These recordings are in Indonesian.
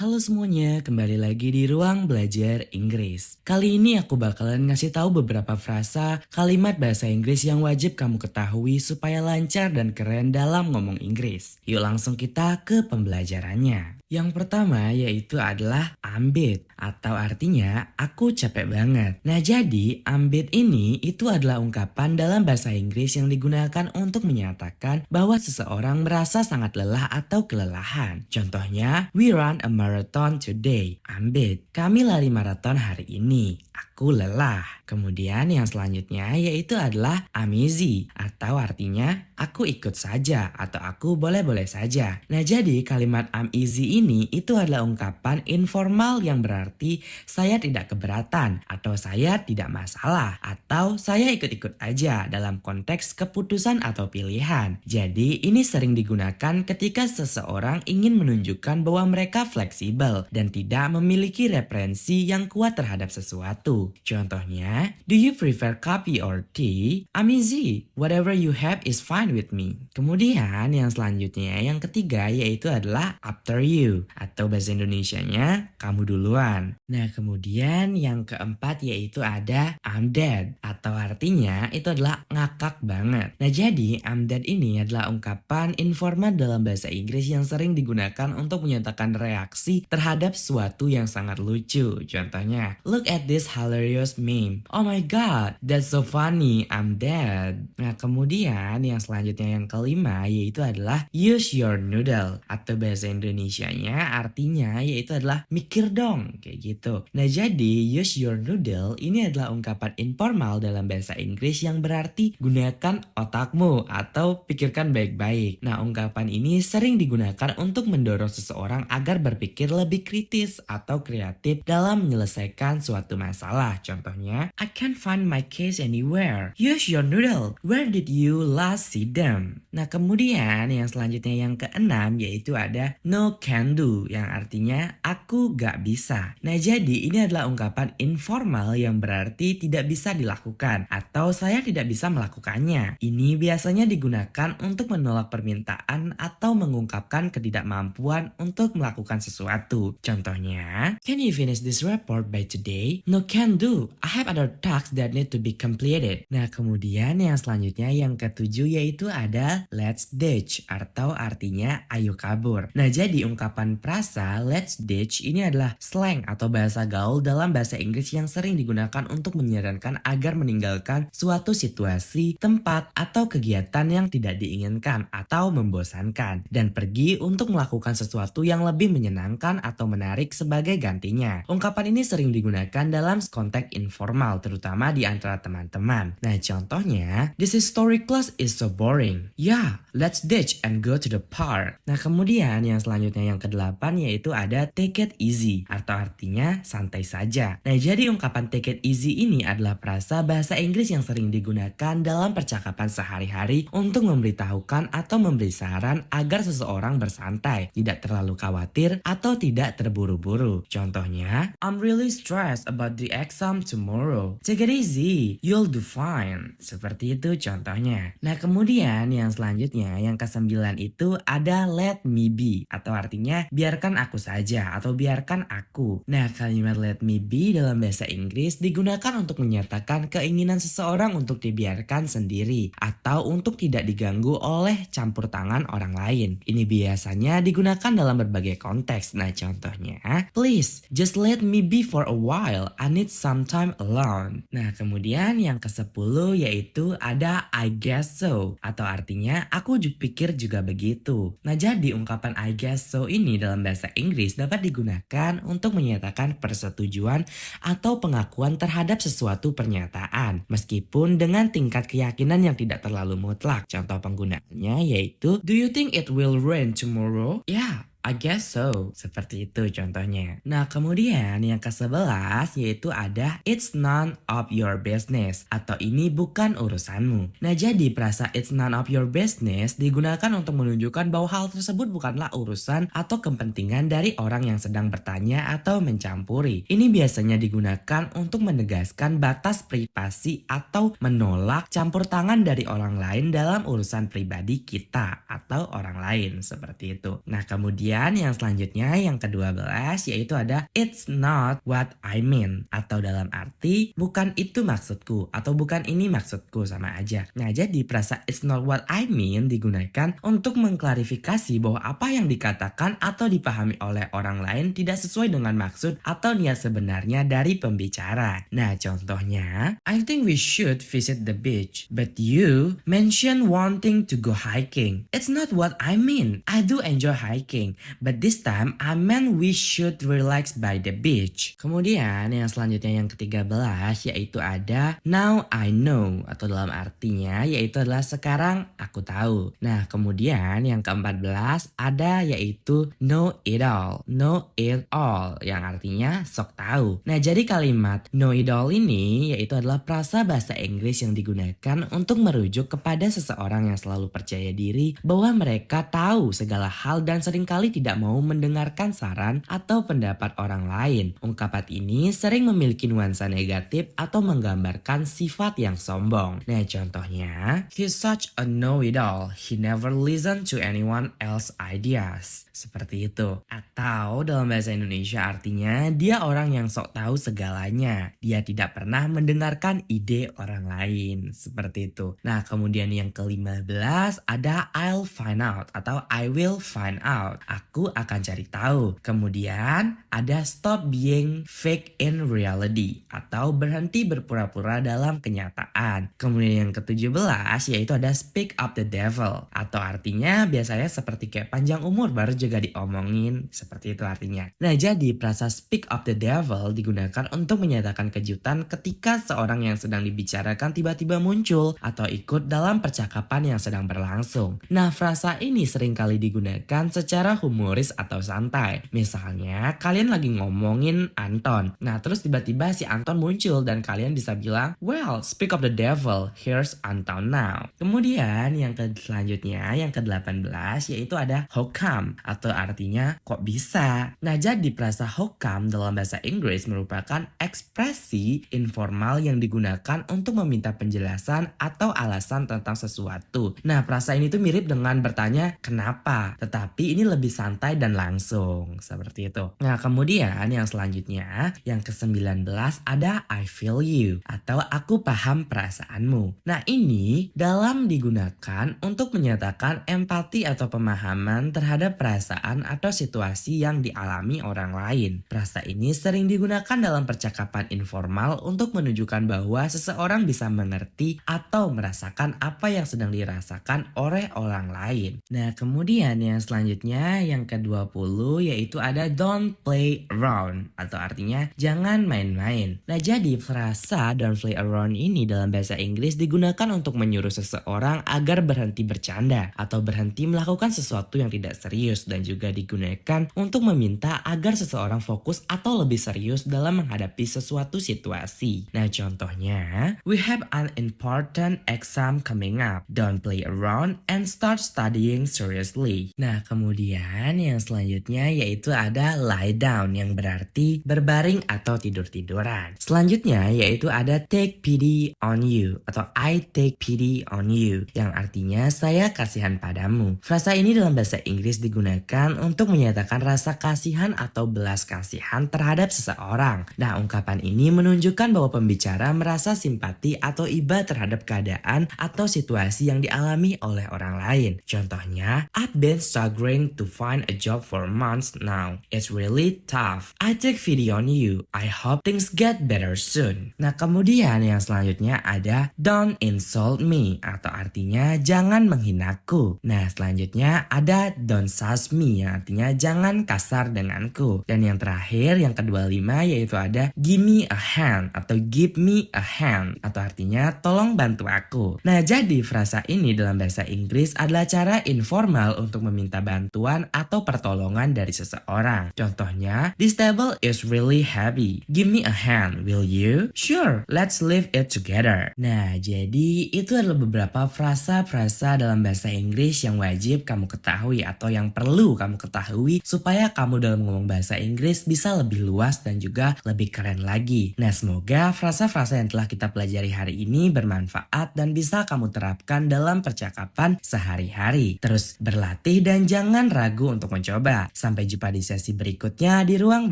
Halo semuanya, kembali lagi di Ruang Belajar Inggris. Kali ini aku bakalan ngasih tahu beberapa frasa kalimat bahasa Inggris yang wajib kamu ketahui supaya lancar dan keren dalam ngomong Inggris. Yuk langsung kita ke pembelajarannya. Yang pertama yaitu adalah I'm beat atau artinya aku capek banget. Nah jadi I'm beat ini itu adalah ungkapan dalam bahasa Inggris yang digunakan untuk menyatakan bahwa seseorang merasa sangat lelah atau kelelahan. Contohnya, we run a marathon today. I'm beat. Kami lari maraton hari ini. Aku lelah. Kemudian yang selanjutnya yaitu adalah I'm easy atau artinya aku ikut saja atau aku boleh-boleh saja. Nah jadi kalimat I'm easy ini itu adalah ungkapan informal yang berarti saya tidak keberatan atau saya tidak masalah atau saya ikut-ikut aja dalam konteks keputusan atau pilihan. Jadi ini sering digunakan ketika seseorang ingin menunjukkan bahwa mereka fleksibel dan tidak memiliki referensi yang kuat terhadap sesuatu. Contohnya, do you prefer coffee or tea? I'm easy. Whatever you have is fine with me. Kemudian yang selanjutnya yang ketiga yaitu adalah after you atau bahasa Indonesianya kamu duluan. Nah kemudian yang keempat yaitu ada I'm dead atau artinya itu adalah ngakak banget. Nah jadi I'm dead ini adalah ungkapan informal dalam bahasa Inggris yang sering digunakan untuk menyatakan reaksi terhadap sesuatu yang sangat lucu. Contohnya, look at this hilarious meme. Oh my god, that's so funny, I'm dead. Nah kemudian yang selanjutnya yang kelima yaitu adalah use your noodle atau bahasa Indonesianya artinya yaitu adalah mikir dong kayak gitu. Nah jadi use your noodle ini adalah ungkapan informal dalam bahasa Inggris yang berarti gunakan otakmu atau pikirkan baik-baik. Nah ungkapan ini sering digunakan untuk mendorong seseorang agar berpikir lebih kritis atau kreatif dalam menyelesaikan suatu masalah. Contohnya, I can't find my keys anywhere. Use your noodle. Where did you last see them? Nah kemudian yang selanjutnya yang keenam yaitu ada no can do yang artinya aku gak bisa. Nah jadi ini adalah ungkapan informal yang berarti tidak bisa dilakukan atau saya tidak bisa melakukannya. Ini biasanya digunakan untuk menolak permintaan atau mengungkapkan ketidakmampuan untuk melakukan sesuatu. Contohnya, can you finish this report by today? No can do. I have other tasks that need to be completed. Nah kemudian yang selanjutnya yang ketujuh yaitu ada let's ditch atau artinya ayo kabur. Nah jadi ungkapan frasa let's ditch ini adalah slang atau bahasa gaul dalam bahasa Inggris yang sering digunakan untuk menyarankan agar meninggalkan suatu situasi, tempat, atau kegiatan yang tidak diinginkan atau membosankan dan pergi untuk melakukan sesuatu yang lebih menyenangkan atau menarik sebagai gantinya. Ungkapan ini sering digunakan dalam konteks informal terutama di antara teman-teman. Nah contohnya, this history class is so boring. Yeah, let's ditch and go to the park. Nah kemudian yang selanjutnya yang kedelapan yaitu ada take it easy atau artinya santai saja. Nah jadi ungkapan take it easy ini adalah frasa bahasa Inggris yang sering digunakan dalam percakapan sehari-hari untuk memberitahukan atau memberi saran agar seseorang bersantai, tidak terlalu khawatir atau tidak terburu-buru. Contohnya, I'm really stressed about the exam tomorrow. Take it easy, you'll do fine. Seperti itu contohnya. Nah kemudian yang selanjutnya yang kesembilan itu ada let me be atau artinya biarkan aku saja atau biarkan aku. Nah kalimat let me be dalam bahasa Inggris digunakan untuk menyatakan keinginan seseorang untuk dibiarkan sendiri atau untuk tidak diganggu oleh campur tangan orang lain. Ini biasanya digunakan dalam berbagai konteks. Nah contohnya, please just let me be for a while. I need some time alone. Nah kemudian yang ke-10 yaitu ada I guess so atau artinya aku pikir juga begitu. Nah jadi ungkapan I guess so ini dalam bahasa Inggris dapat digunakan untuk menyatakan persetujuan atau pengakuan terhadap sesuatu pernyataan meskipun dengan tingkat keyakinan yang tidak terlalu mutlak. Contoh penggunaannya yaitu do you think it will rain tomorrow? Yeah, I guess so. Seperti itu contohnya. Nah kemudian yang ke-11 yaitu ada it's none of your business atau ini bukan urusanmu. Nah jadi frasa it's none of your business digunakan untuk menunjukkan bahwa hal tersebut bukanlah urusan atau kepentingan dari orang yang sedang bertanya atau mencampuri. Ini biasanya digunakan untuk menegaskan batas privasi atau menolak campur tangan dari orang lain dalam urusan pribadi kita atau orang lain seperti itu. Nah kemudian Kemudian yang selanjutnya yang ke-12 yaitu ada it's not what I mean, atau dalam arti bukan itu maksudku atau bukan ini maksudku, sama aja. Nah, jadi frasa it's not what I mean digunakan untuk mengklarifikasi bahwa apa yang dikatakan atau dipahami oleh orang lain tidak sesuai dengan maksud atau niat sebenarnya dari pembicara. Nah, contohnya, I think we should visit the beach, but you mentioned wanting to go hiking. It's not what I mean. I do enjoy hiking, but this time I meant we should relax by the beach. Kemudian yang selanjutnya yang ke-13 yaitu ada now I know, atau dalam artinya yaitu adalah sekarang aku tahu. Nah, kemudian yang ke-14 ada yaitu know it all. Know it all yang artinya sok tahu. Nah, jadi kalimat know it all ini yaitu adalah frasa bahasa Inggris yang digunakan untuk merujuk kepada seseorang yang selalu percaya diri bahwa mereka tahu segala hal dan seringkali tidak mau mendengarkan saran atau pendapat orang lain. Ungkapan ini sering memiliki nuansa negatif atau menggambarkan sifat yang sombong. Nah, contohnya, he's such a know-it-all. He never listen to anyone else's ideas. Seperti itu. Atau dalam bahasa Indonesia artinya dia orang yang sok tahu segalanya. Dia tidak pernah mendengarkan ide orang lain. Seperti itu. Nah, kemudian yang ke-15 ada I'll find out atau I will find out. Aku akan cari tahu. Kemudian ada stop being fake in reality atau berhenti berpura-pura dalam kenyataan. Kemudian yang ke-17 yaitu ada speak up the devil atau artinya biasanya seperti kayak panjang umur baru juga diomongin, seperti itu artinya. Nah, jadi frasa speak up the devil digunakan untuk menyatakan kejutan ketika seorang yang sedang dibicarakan tiba-tiba muncul atau ikut dalam percakapan yang sedang berlangsung. Nah, frasa ini seringkali digunakan secara humoris atau santai. Misalnya, kalian lagi ngomongin Anton. Nah, terus tiba-tiba si Anton muncul dan kalian bisa bilang, well, speak of the devil, here's Anton now. Kemudian yang selanjutnya, yang ke-18 yaitu ada how come atau artinya kok bisa. Nah, jadi frasa how come dalam bahasa Inggris merupakan ekspresi informal yang digunakan untuk meminta penjelasan atau alasan tentang sesuatu. Nah, frasa ini tuh mirip dengan bertanya kenapa, tetapi ini lebih santai dan langsung, seperti itu. Nah, kemudian yang selanjutnya, yang ke-19 ada I feel you atau aku paham perasaanmu. Nah, ini dalam digunakan untuk menyatakan empati atau pemahaman terhadap perasaan atau situasi yang dialami orang lain. Frasa ini sering digunakan dalam percakapan informal untuk menunjukkan bahwa seseorang bisa mengerti atau merasakan apa yang sedang dirasakan oleh orang lain. Nah, kemudian yang selanjutnya yang ke-20 yaitu ada don't play around atau artinya jangan main-main. Nah, jadi frasa don't play around ini dalam bahasa Inggris digunakan untuk menyuruh seseorang agar berhenti bercanda atau berhenti melakukan sesuatu yang tidak serius, dan juga digunakan untuk meminta agar seseorang fokus atau lebih serius dalam menghadapi sesuatu situasi. Nah, contohnya, we have an important exam coming up. Don't play around and start studying seriously. Nah, kemudian yang selanjutnya yaitu ada lie down yang berarti berbaring atau tidur-tiduran. Selanjutnya yaitu ada take pity on you atau I take pity on you yang artinya saya kasihan padamu. Frasa ini dalam bahasa Inggris digunakan untuk menyatakan rasa kasihan atau belas kasihan terhadap seseorang. Nah, ungkapan ini menunjukkan bahwa pembicara merasa simpati atau iba terhadap keadaan atau situasi yang dialami oleh orang lain. Contohnya, I've been struggling to find a job for months now. It's really tough. I take pity on you. I hope things get better soon. Nah, kemudian yang selanjutnya ada don't insult me atau artinya jangan menghinaku. Nah, selanjutnya ada don't sass me yang artinya jangan kasar denganku. Dan yang terakhir yang ke-25 yaitu ada give me a hand atau give me a hand atau artinya tolong bantu aku. Nah, jadi frasa ini dalam bahasa Inggris adalah cara informal untuk meminta bantuan atau pertolongan dari seseorang. Contohnya, this table is really heavy. Give me a hand, will you? Sure, let's lift it together. Nah, jadi itu adalah beberapa frasa-frasa dalam bahasa Inggris yang wajib kamu ketahui atau yang perlu perlu kamu ketahui supaya kamu dalam ngomong bahasa Inggris bisa lebih luas dan juga lebih keren lagi. Nah, semoga frasa-frasa yang telah kita pelajari hari ini bermanfaat dan bisa kamu terapkan dalam percakapan sehari-hari. Terus berlatih dan jangan ragu untuk mencoba. Sampai jumpa di sesi berikutnya di Ruang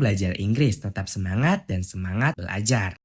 Belajar Inggris. Tetap semangat dan semangat belajar.